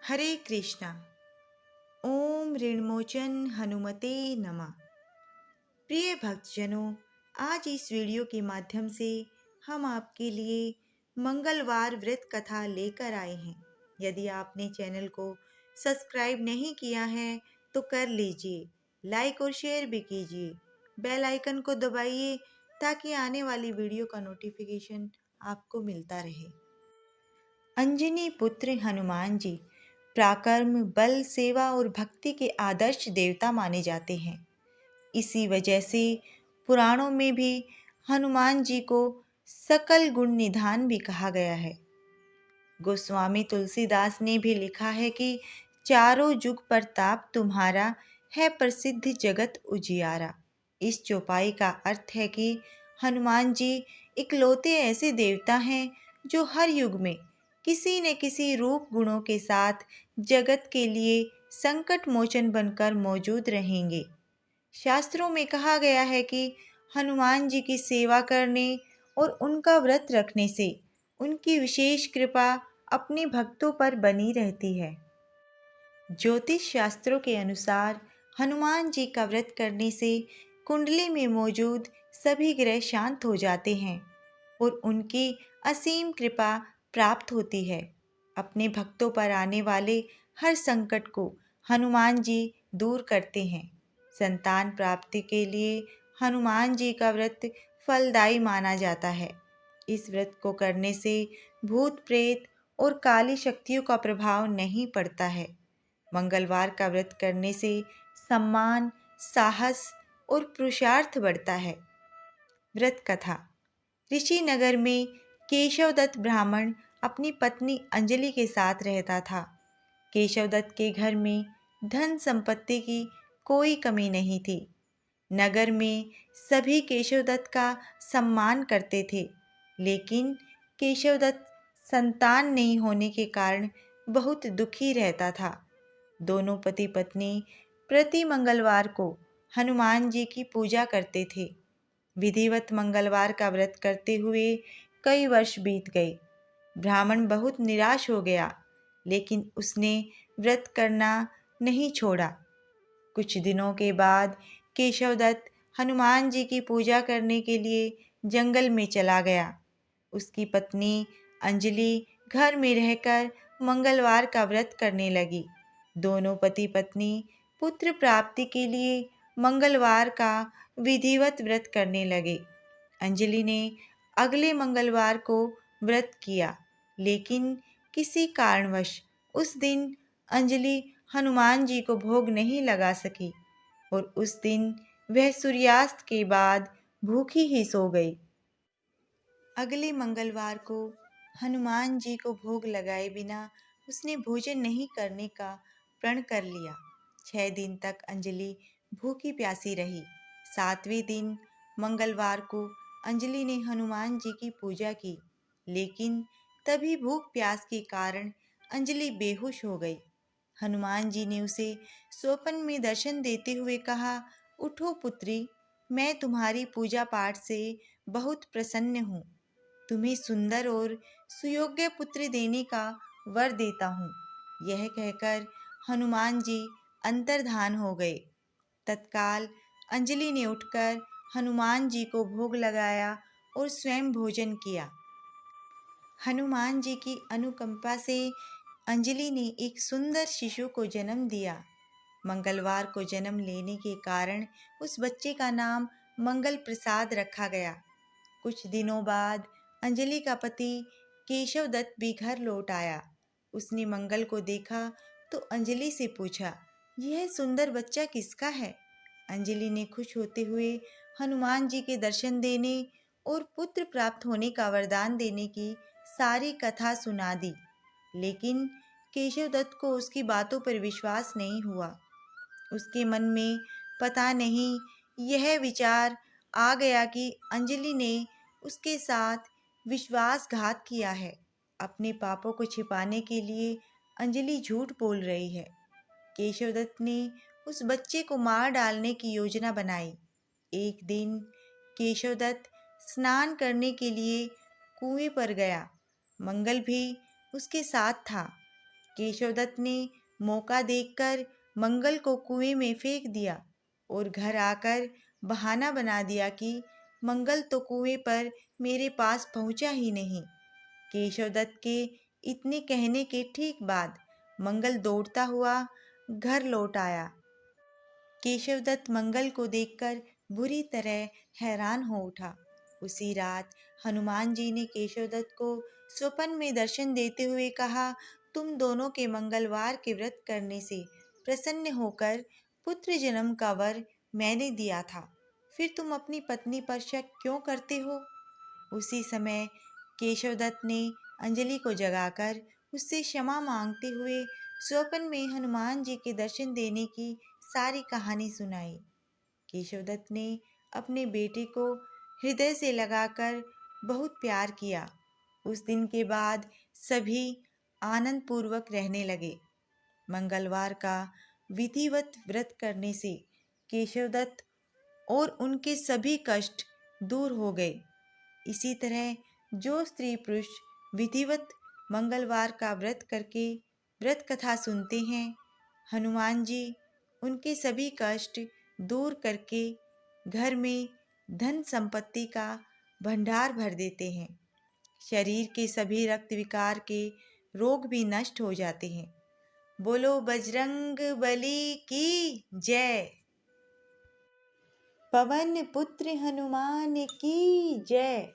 हरे कृष्णा। ओम ऋणमोचन हनुमते नमः। प्रिय भक्तजनों, आज इस वीडियो के माध्यम से हम आपके लिए मंगलवार व्रत कथा लेकर आए हैं। यदि आपने चैनल को सब्सक्राइब नहीं किया है तो कर लीजिए, लाइक और शेयर भी कीजिए, बेल आइकन को दबाइए ताकि आने वाली वीडियो का नोटिफिकेशन आपको मिलता रहे। अंजनी पुत्र हनुमान जी पराक्रम, बल, सेवा और भक्ति के आदर्श देवता माने जाते हैं। इसी वजह से पुराणों में भी हनुमान जी को सकल गुण निधान भी कहा गया है। गोस्वामी तुलसीदास ने भी लिखा है कि चारों जुग प्रताप तुम्हारा, है प्रसिद्ध जगत उजियारा। इस चौपाई का अर्थ है कि हनुमान जी इकलौते ऐसे देवता हैं जो हर युग में किसी न किसी रूप गुणों के साथ जगत के लिए संकट मोचन बनकर मौजूद रहेंगे। शास्त्रों में कहा गया है कि हनुमान जी की सेवा करने और उनका व्रत रखने से उनकी विशेष कृपा अपने भक्तों पर बनी रहती है। ज्योतिष शास्त्रों के अनुसार हनुमान जी का व्रत करने से कुंडली में मौजूद सभी ग्रह शांत हो जाते हैं और उनकी असीम कृपा प्राप्त होती है। अपने भक्तों पर आने वाले हर संकट को हनुमान जी दूर करते हैं। संतान प्राप्ति के लिए हनुमान जी का व्रत फलदायी माना जाता है। इस व्रत को करने से भूत प्रेत और काली शक्तियों का प्रभाव नहीं पड़ता है। मंगलवार का व्रत करने से सम्मान, साहस और पुरुषार्थ बढ़ता है। व्रत कथा। ऋषि नगर में केशवदत्त ब्राह्मण अपनी पत्नी अंजलि के साथ रहता था। केशवदत्त के घर में धन संपत्ति की कोई कमी नहीं थी। नगर में सभी केशवदत्त का सम्मान करते थे, लेकिन केशवदत्त संतान नहीं होने के कारण बहुत दुखी रहता था। दोनों पति पत्नी प्रति मंगलवार को हनुमान जी की पूजा करते थे। विधिवत मंगलवार का व्रत करते हुए कई वर्ष बीत गए। ब्राह्मण बहुत निराश हो गया, लेकिन उसने व्रत करना नहीं छोड़ा। कुछ दिनों के बाद केशवदत्त हनुमान जी की पूजा करने के लिए जंगल में चला गया। उसकी पत्नी अंजलि घर में रहकर मंगलवार का व्रत करने लगी। दोनों पति पत्नी पुत्र प्राप्ति के लिए मंगलवार का विधिवत व्रत करने लगे। अंजलि ने अगले मंगलवार को व्रत किया, लेकिन किसी कारणवश उस दिन अंजलि हनुमान जी को भोग नहीं लगा सकी और उस दिन वह सूर्यास्त के बाद भूखी ही सो गई। अगले मंगलवार को हनुमान जी को भोग लगाए बिना उसने भोजन नहीं करने का प्रण कर लिया। 6 दिन तक अंजलि भूखी प्यासी रही। 7वें दिन मंगलवार को अंजलि ने हनुमान जी की पूजा की, लेकिन तभी भूख प्यास के कारण अंजलि बेहोश हो गई। हनुमान जी ने उसे स्वप्न में दर्शन देते हुए कहा, उठो पुत्री, मैं तुम्हारी पूजा पाठ से बहुत प्रसन्न हूँ। तुम्हें सुंदर और सुयोग्य पुत्र देने का वर देता हूँ। यह कहकर हनुमान जी अंतर्धान हो गए। तत्काल अंजलि ने उठकर हनुमान जी को भोग लगाया और स्वयं भोजन किया। हनुमान जी की अनुकंपा से अंजलि ने एक सुंदर शिशु को जन्म दिया। मंगलवार को जन्म लेने के कारण उस बच्चे का नाम मंगल प्रसाद रखा गया। कुछ दिनों बाद अंजलि का पति केशवदत्त भी घर लौट आया। उसने मंगल को देखा तो अंजलि से पूछा, यह सुंदर बच्चा किसका है? अंजलि ने खुश होते हुए हनुमान जी के दर्शन देने और पुत्र प्राप्त होने का वरदान देने की सारी कथा सुना दी, लेकिन केशवदत्त को उसकी बातों पर विश्वास नहीं हुआ। उसके मन में पता नहीं यह विचार आ गया कि अंजलि ने उसके साथ विश्वासघात किया है। अपने पापों को छिपाने के लिए अंजलि झूठ बोल रही है। केशवदत्त ने उस बच्चे को मार डालने की योजना बनाई। एक दिन केशवदत्त स्नान करने के लिए कुएं पर गया। मंगल भी उसके साथ था। केशवदत्त ने मौका देखकर मंगल को कुएं में फेंक दिया और घर आकर बहाना बना दिया कि मंगल तो कुएं पर मेरे पास पहुंचा ही नहीं। केशवदत्त के इतने कहने के ठीक बाद मंगल दौड़ता हुआ घर लौट आया। केशवदत्त मंगल को देखकर बुरी तरह हैरान हो उठा। उसी रात हनुमान जी ने केशवदत्त को स्वप्न में दर्शन देते हुए कहा, तुम दोनों के मंगलवार के व्रत करने से प्रसन्न होकर पुत्र जन्म का वर मैंने दिया था, फिर तुम अपनी पत्नी पर शक क्यों करते हो? उसी समय केशवदत्त ने अंजलि को जगाकर उससे क्षमा मांगते हुए स्वप्न में हनुमान जी के दर्शन देने की सारी कहानी सुनाई। केशवदत्त ने अपने बेटे को हृदय से लगाकर बहुत प्यार किया। उस दिन के बाद सभी आनंद पूर्वक रहने लगे। मंगलवार का विधिवत व्रत करने से केशवदत्त और उनके सभी कष्ट दूर हो गए। इसी तरह जो स्त्री पुरुष विधिवत मंगलवार का व्रत करके व्रत कथा सुनते हैं, हनुमान जी उनके सभी कष्ट दूर करके घर में धन संपत्ति का भंडार भर देते हैं। शरीर के सभी रक्त विकार के रोग भी नष्ट हो जाते हैं। बोलो बजरंग बली की जय। पवन पुत्र हनुमान की जय।